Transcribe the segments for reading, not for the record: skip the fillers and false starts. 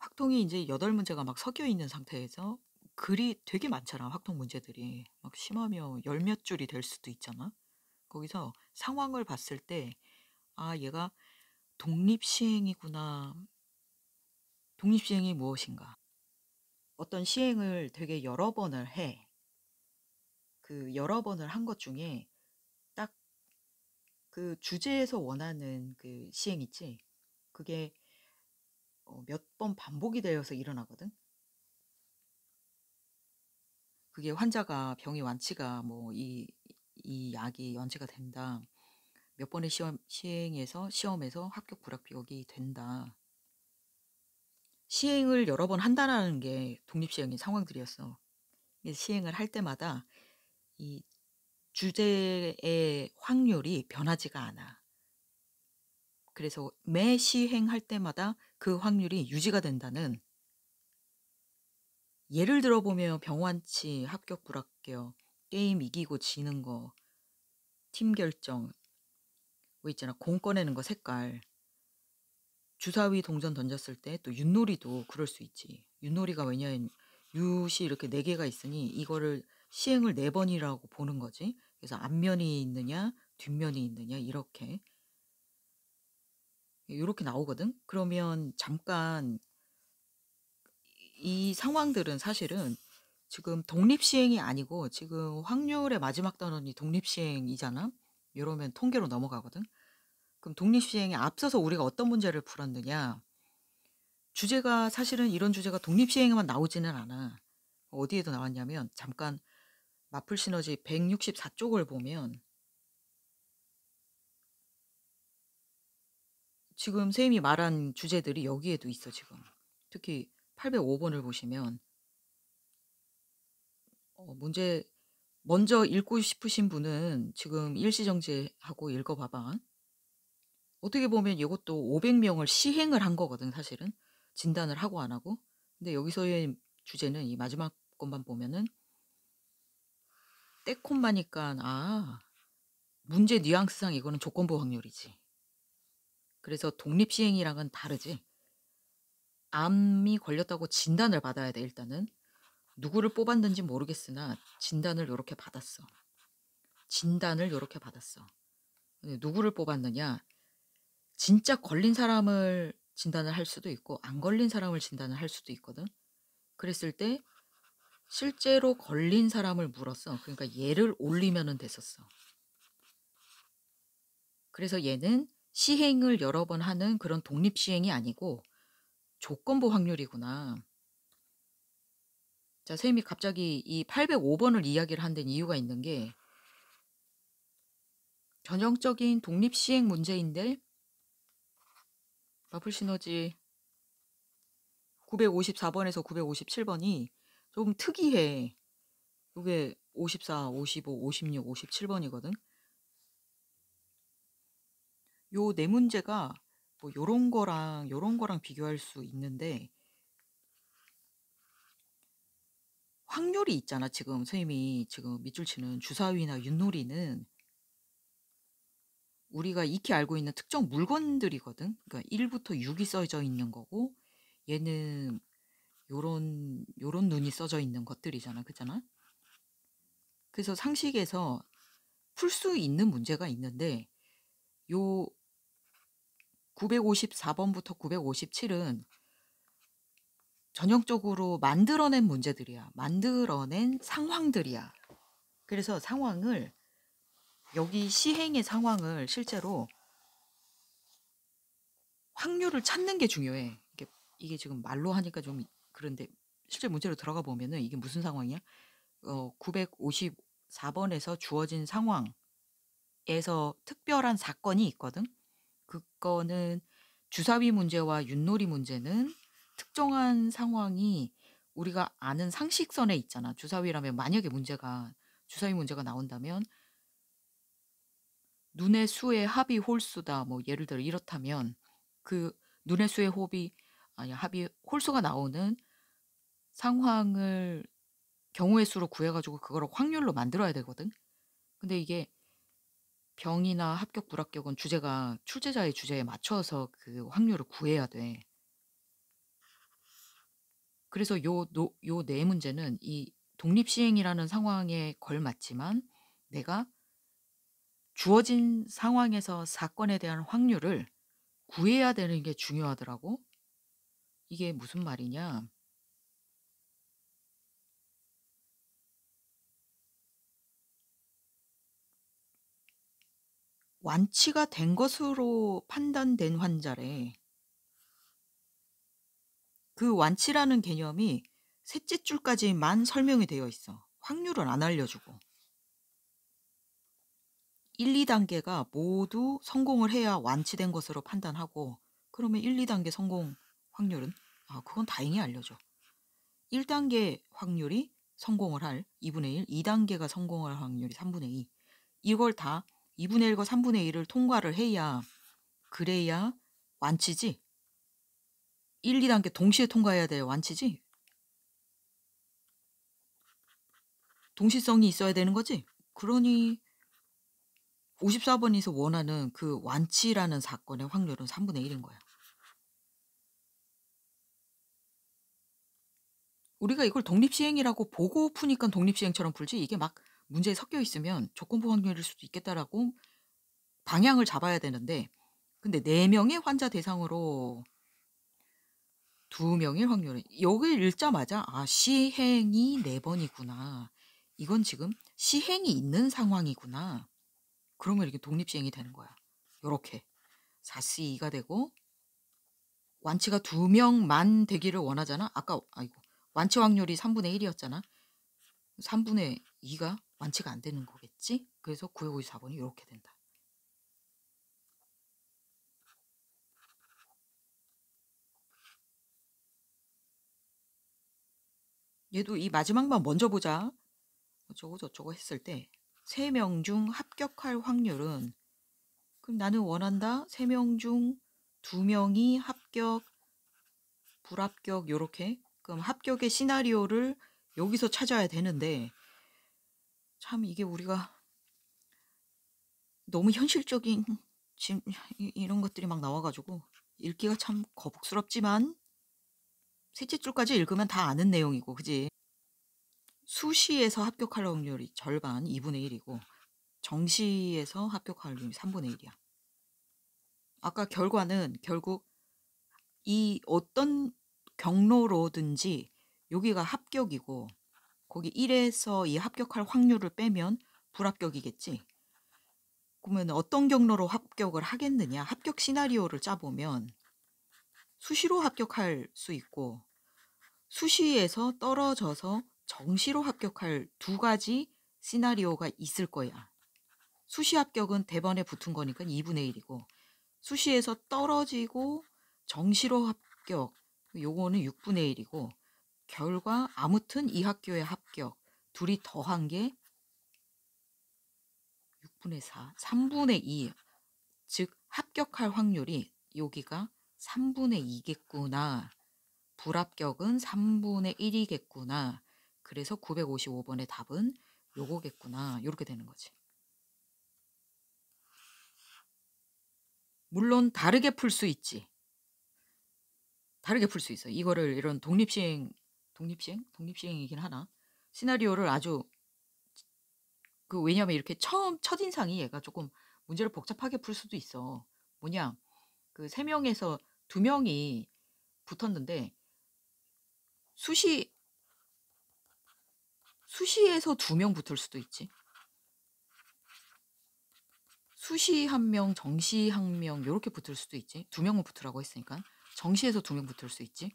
확통이 이제 8문제가 막 섞여 있는 상태에서 글이 되게 많잖아, 확통 문제들이. 막 심하면 열 몇 줄이 될 수도 있잖아. 거기서 상황을 봤을 때 '아 얘가 독립시행이구나. 독립시행이 무엇인가?' 어떤 시행을 되게 여러 번을 해. 그 여러 번을 한 것 중에 딱 그 주제에서 원하는 그 시행 있지? 그게 몇 번 반복이 되어서 일어나거든. 그게 환자가 병이 완치가 뭐 이 약이 완치가 된다. 몇 번의 시험에서 합격 불합격이 된다. 시행을 여러 번 한다라는 게 독립시행의 상황들이었어. 이 시행을 할 때마다 이 주제의 확률이 변하지가 않아. 그래서 매 시행할 때마다 그 확률이 유지가 된다는, 예를 들어 보면 병완치, 합격 불합격, 게임 이기고 지는 거, 팀 결정, 뭐 있잖아. 공 꺼내는 거 색깔. 주사위 동전 던졌을 때 또 윷놀이도 그럴 수 있지. 윷놀이가 왜냐면 윷이 이렇게 4개가 있으니 이거를 시행을 4번이라고 보는 거지. 그래서 앞면이 있느냐 뒷면이 있느냐 이렇게. 요렇게 나오거든. 그러면 잠깐 이 상황들은 사실은 지금 독립시행이 아니고 지금 확률의 마지막 단원이 독립시행이잖아. 요러면 통계로 넘어가거든. 그럼 독립시행에 앞서서 우리가 어떤 문제를 풀었느냐. 주제가 사실은 이런 주제가 독립시행에만 나오지는 않아. 어디에도 나왔냐면 잠깐 마플 시너지 164쪽을 보면 지금 선생님이 말한 주제들이 여기에도 있어 지금. 특히 805번을 보시면 문제 먼저 읽고 싶으신 분은 지금 일시정지하고 읽어 봐봐. 어떻게 보면 이것도 500명을 시행을 한 거거든 사실은. 진단을 하고 안 하고. 근데 여기서의 주제는 이 마지막 것만 보면은 떼콤마니까 문제 뉘앙스상 이거는 조건부 확률이지. 그래서 독립시행이랑은 다르지. 암이 걸렸다고 진단을 받아야 돼 일단은. 누구를 뽑았는지 모르겠으나 진단을 요렇게 받았어. 진단을 요렇게 받았어. 근데 누구를 뽑았느냐. 진짜 걸린 사람을 진단을 할 수도 있고 안 걸린 사람을 진단을 할 수도 있거든. 그랬을 때 실제로 걸린 사람을 물었어. 그러니까 얘를 올리면은 됐었어. 그래서 얘는 시행을 여러 번 하는 그런 독립시행이 아니고 조건부 확률이구나. 자, 선생님이 갑자기 이 805번을 이야기를 한 데는 이유가 있는 게 전형적인 독립시행 문제인데 마플 시너지 954번에서 957번이 조금 특이해. 이게 54, 55, 56, 57번이거든. 요 네 문제가 뭐 요런 거랑 비교할 수 있는데 확률이 있잖아. 지금 선생님이 지금 밑줄 치는 주사위나 윷놀이는 우리가 익히 알고 있는 특정 물건들이거든. 그러니까 1부터 6이 써져 있는 거고 얘는 요런 눈이 써져 있는 것들이잖아. 그잖아. 그래서 상식에서 풀 수 있는 문제가 있는데 요 954번부터 957은 전형적으로 만들어낸 문제들이야. 만들어낸 상황들이야. 그래서 상황을 여기 시행의 상황을 실제로 확률을 찾는 게 중요해. 이게 지금 말로 하니까 좀 그런데 실제 문제로 들어가 보면은 이게 무슨 상황이야? 954번에서 주어진 상황에서 특별한 사건이 있거든. 그거는 주사위 문제와 윷놀이 문제는 특정한 상황이 우리가 아는 상식선에 있잖아. 주사위라면 만약에 주사위 문제가 나온다면 눈의 수의 합이 홀수다. 뭐 예를 들어 이렇다면 그 눈의 수의 합이 홀수가 나오는 상황을 경우의 수로 구해가지고 그거를 확률로 만들어야 되거든. 근데 이게 병이나 합격 불합격은 출제자의 주제에 맞춰서 그 확률을 구해야 돼. 그래서 요 네 문제는 이 독립시행이라는 상황에 걸맞지만 내가 주어진 상황에서 사건에 대한 확률을 구해야 되는 게 중요하더라고. 이게 무슨 말이냐? 완치가 된 것으로 판단된 환자래. 그 완치라는 개념이 셋째 줄까지만 설명이 되어 있어. 확률은 안 알려주고. 1, 2단계가 모두 성공을 해야 완치된 것으로 판단하고, 그러면 1, 2단계 성공 확률은 그건 다행히 알려줘. 1단계 확률이 성공을 할 2분의 1, 2단계가 성공할 확률이 3분의 2. 이걸 다 2분의 1과 3분의 1을 통과를 해야, 그래야 완치지. 1, 2단계 동시에 통과해야 될 완치지. 동시성이 있어야 되는 거지. 그러니 54번에서 원하는 그 완치라는 사건의 확률은 3분의 1인 거야. 우리가 이걸 독립시행이라고 보고 푸니까 독립시행처럼 풀지, 이게 막 문제에 섞여 있으면 조건부 확률일 수도 있겠다라고 방향을 잡아야 되는데, 근데 4명의 환자 대상으로 2명의 확률은, 여기 읽자마자 시행이 4번이구나. 이건 지금 시행이 있는 상황이구나. 그러면 이렇게 독립시행이 되는 거야. 요렇게 4C2가 되고, 완치가 2명만 되기를 원하잖아. 아까 완치 확률이 3분의 1이었잖아. 3분의 2가 완치가 안 되는 거겠지? 그래서 954번이 이렇게 된다. 얘도 이 마지막만 먼저 보자. 어쩌고 저쩌고 했을 때 3명 중 합격할 확률은, 그럼 나는 원한다. 3명 중 2명이 합격, 불합격 요렇게. 그럼 합격의 시나리오를 여기서 찾아야 되는데, 참 이게 우리가 너무 현실적인 지금 이런 것들이 막 나와가지고 읽기가 참 거북스럽지만 셋째 줄까지 읽으면 다 아는 내용이고, 그지? 수시에서 합격할 확률이 절반 2분의 1이고 정시에서 합격할 확률이 3분의 1이야. 아까 결과는 결국 이 어떤 경로로든지 여기가 합격이고, 거기 1에서 이 합격할 확률을 빼면 불합격이겠지. 그러면 어떤 경로로 합격을 하겠느냐? 합격 시나리오를 짜보면 수시로 합격할 수 있고, 수시에서 떨어져서 정시로 합격할 2가지 시나리오가 있을 거야. 수시 합격은 대번에 붙은 거니까 2분의 1이고, 수시에서 떨어지고 정시로 합격, 요거는 6분의 1이고, 결과 아무튼 이 학교의 합격 둘이 더한 게 6분의 4, 3분의 2. 즉 합격할 확률이 여기가 3분의 2겠구나. 불합격은 3분의 1이겠구나. 그래서 955번의 답은 요거겠구나. 이렇게 되는 거지. 물론 다르게 풀 수 있지. 다르게 풀 수 있어. 이거를 이런 독립시행이긴 하나. 시나리오를 아주 왜냐면 이렇게 첫인상이 얘가 조금 문제를 복잡하게 풀 수도 있어. 뭐냐, 3명에서 2명이 붙었는데 수시에서 2명 붙을 수도 있지. 수시 1명, 정시 1명 이렇게 붙을 수도 있지. 2명은 붙으라고 했으니까. 정시에서 2명 붙을 수 있지.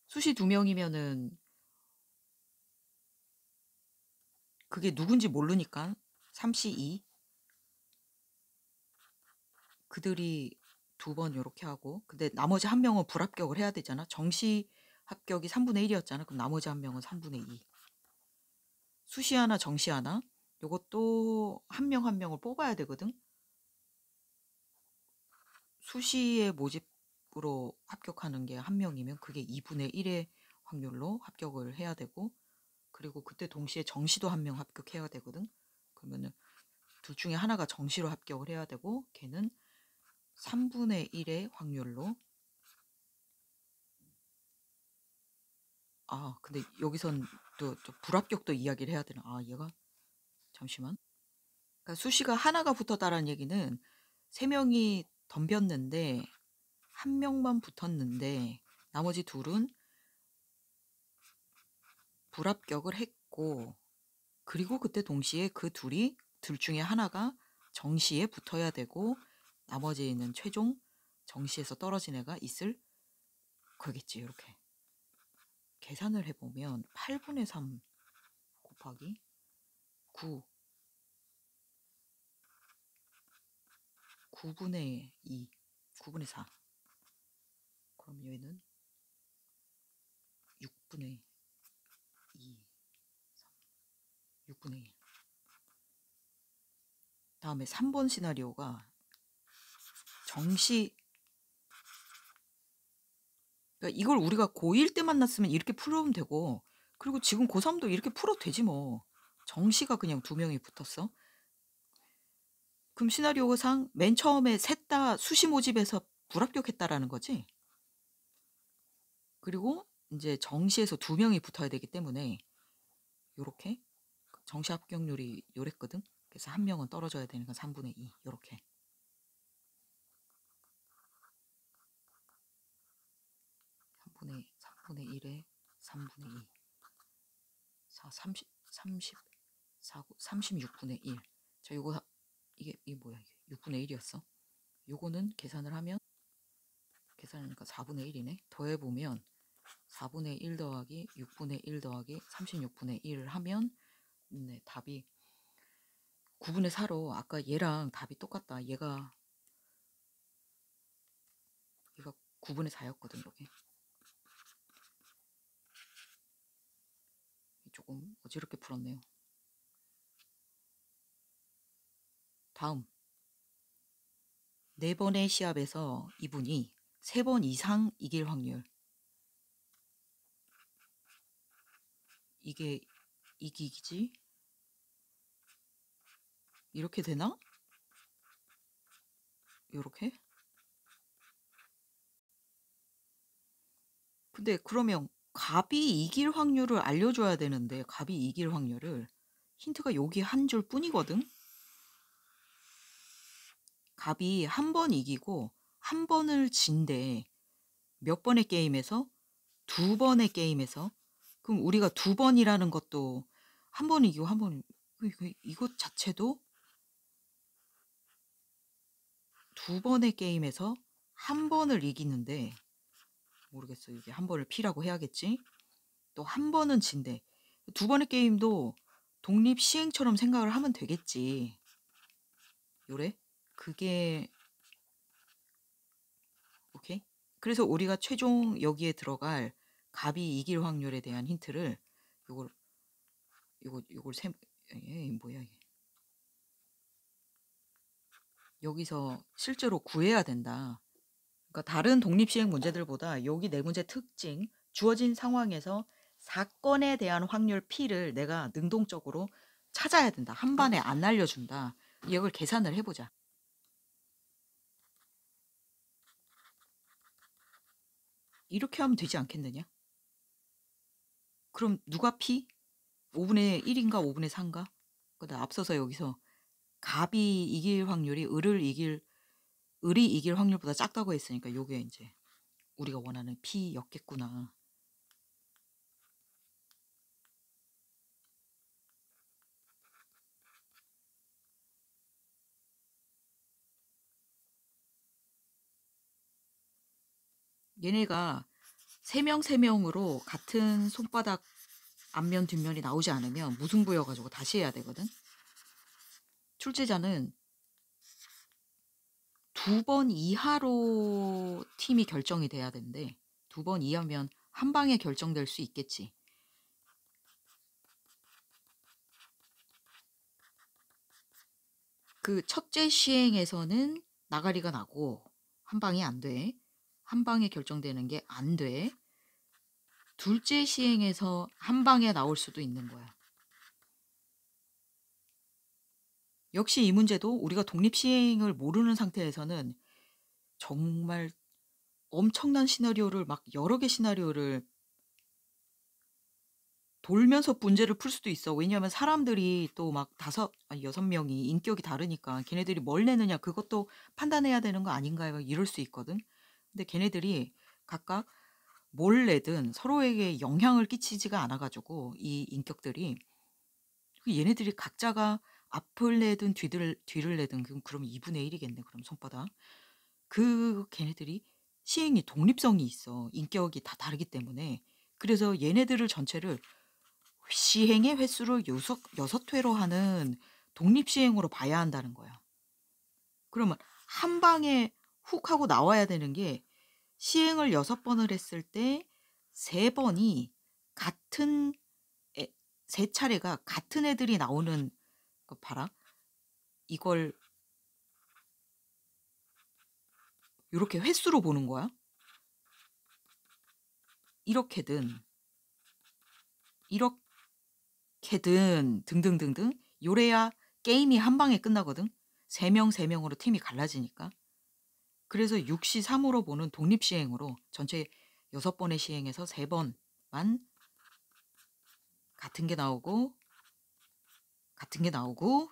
수시 2명이면은 그게 누군지 모르니까 3시 2 그들이 2번 이렇게 하고, 근데 나머지 1명은 불합격을 해야 되잖아. 정시 합격이 3분의 1이었잖아. 그럼 나머지 1명은 3분의 2. 수시 하나, 정시 하나. 요것도 1명 1명을 뽑아야 되거든. 수시에 모집으로 합격하는 게 1명이면 그게 2분의 1의 확률로 합격을 해야 되고, 그리고 그때 동시에 정시도 1명 합격해야 되거든. 그러면은 둘 중에 하나가 정시로 합격을 해야 되고, 걔는 3분의 1의 확률로 근데 여기선 또 불합격도 이야기를 해야 되나? 얘가 잠시만. 그러니까 수시가 하나가 붙었다라는 얘기는 3명이 덤볐는데 1명만 붙었는데 나머지 둘은 불합격을 했고, 그리고 그때 동시에 그 둘 중에 하나가 정시에 붙어야 되고 나머지는 최종 정시에서 떨어진 애가 있을 거겠지. 이렇게 계산을 해보면 8분의 3 곱하기 9 9분의 2 9분의 4, 그럼 얘는 6분의 2 6분의 1. 다음에 3번 시나리오가 정시, 그러니까 이걸 우리가 고1 때 만났으면 이렇게 풀어오면 되고, 그리고 지금 고3도 이렇게 풀어도 되지 뭐. 정시가 그냥 2명이 붙었어. 그럼 시나리오상 맨 처음에 셋 다 수시 모집에서 불합격했다라는 거지. 그리고 이제 정시에서 2명이 붙어야 되기 때문에 요렇게 정시 합격률이 요랬거든. 그래서 1명은 떨어져야 되니까 3분의 2 요렇게. 3분의 1에 3분의 2 4 36분의 1. 자, 요거 이게 뭐야? 이게 6분의 1이었어. 요거는 계산을 하면, 계산하니까 4분의 1이네. 더해보면 4분의 1 더하기 6분의 1 더하기 36분의 1을 하면 답이 9분의 4로, 아까 얘랑 답이 똑같다. 얘가 9분의 4였거든. 이렇게 조금 어지럽게 풀었네요. 다음 4번의 시합에서 이분이 3번 이상 이길 확률. 이게 이기기지? 이렇게 되나? 요렇게? 근데 그러면 갑이 이길 확률을 알려줘야 되는데, 갑이 이길 확률을, 힌트가 여기 한 줄 뿐이거든? 갑이 한 번 이기고 한 번을 진대. 몇 번의 게임에서? 2번의 게임에서. 그럼 우리가 2번이라는 것도 한 번 이기고 한 번, 이것 자체도 2번의 게임에서 한 번을 이기는데, 모르겠어. 이게 한 번을 P라고 해야겠지? 또 한 번은 진대. 2번의 게임도 독립 시행처럼 생각을 하면 되겠지. 요래? 그게 오케이? 그래서 우리가 최종 여기에 들어갈 갑이 이길 확률에 대한 힌트를 요걸 뭐야 이게. 여기서 실제로 구해야 된다. 그러니까 다른 독립시행 문제들보다 여기 네 문제 특징, 주어진 상황에서 사건에 대한 확률 P를 내가 능동적으로 찾아야 된다. 한 번에 안 알려준다. 이걸 계산을 해보자. 이렇게 하면 되지 않겠느냐? 그럼 누가 P? 5분의 1인가 5분의 4인가? 그다 앞서서 여기서 갑이 이길 확률이 을이 이길 확률보다 작다고 했으니까 요게 이제 우리가 원하는 P였겠구나. 얘네가 3명 같은 손바닥 앞면 뒷면이 나오지 않으면 무승부여가지고 다시 해야 되거든. 출제자는 2번 이하로 팀이 결정이 돼야 되는데 2번 이하면 한 방에 결정될 수 있겠지. 그 첫째 시행에서는 나가리가 나고 한 방이 안 돼. 한 방에 결정되는 게 안 돼. 둘째 시행에서 한 방에 나올 수도 있는 거야. 역시 이 문제도 우리가 독립 시행을 모르는 상태에서는 정말 엄청난 시나리오를 막 여러 개 시나리오를 돌면서 문제를 풀 수도 있어. 왜냐하면 사람들이 또 막 6명이 인격이 다르니까 걔네들이 뭘 내느냐 그것도 판단해야 되는 거 아닌가요? 이럴 수 있거든. 근데 걔네들이 각각 뭘 내든 서로에게 영향을 끼치지가 않아 가지고 이 인격들이 얘네들이 각자가 앞을 내든 뒤를 내든 그럼 2분의 1 이겠네 그럼 손바닥. 걔네들이 시행이 독립성이 있어. 인격이 다 다르기 때문에. 그래서 얘네들을 전체를 시행의 횟수를 여섯 회로 하는 독립시행으로 봐야 한다는 거야. 그러면 한 방에 훅 하고 나와야 되는 게 시행을 6번을 했을 때 3번이 같은 3차례가 같은 애들이 나오는 거 봐라. 이걸 요렇게 횟수로 보는 거야. 이렇게든 등등등등 요래야 게임이 한 방에 끝나거든. 3명으로 팀이 갈라지니까. 그래서 6시 3으로 보는 독립시행으로 전체 6번의 시행에서 3번만 같은 게 나오고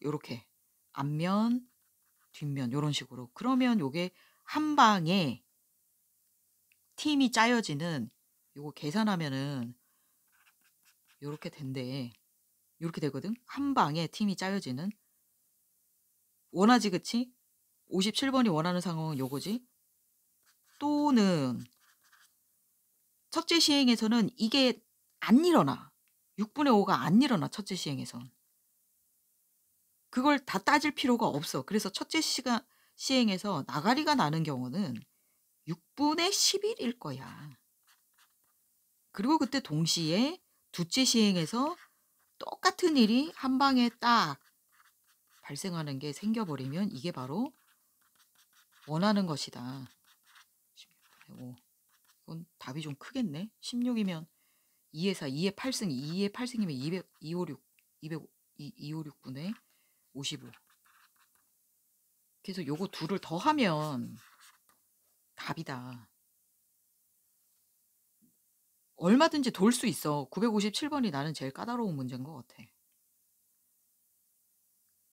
요렇게 앞면, 뒷면 요런 식으로. 그러면 요게 한 방에 팀이 짜여지는 요거 계산하면은 요렇게 된대. 요렇게 되거든. 한 방에 팀이 짜여지는. 원하지 그치? 57번이 원하는 상황은 요거지. 또는 첫째 시행에서는 이게 안 일어나. 6분의 5가 안 일어나 첫째 시행에선. 그걸 다 따질 필요가 없어. 그래서 첫째 시행에서 나가리가 나는 경우는 6분의 11일 거야. 그리고 그때 동시에 둘째 시행에서 똑같은 일이 한 방에 딱 발생하는 게 생겨버리면 이게 바로 원하는 것이다. 16분의 5. 이건 답이 좀 크겠네. 16이면 2의 4, 2의 8승, 2의 8승이면 256, 256분의 55. 그래서 요거 둘을 더하면 답이다. 얼마든지 돌 수 있어. 957번이 나는 제일 까다로운 문제인 것 같아.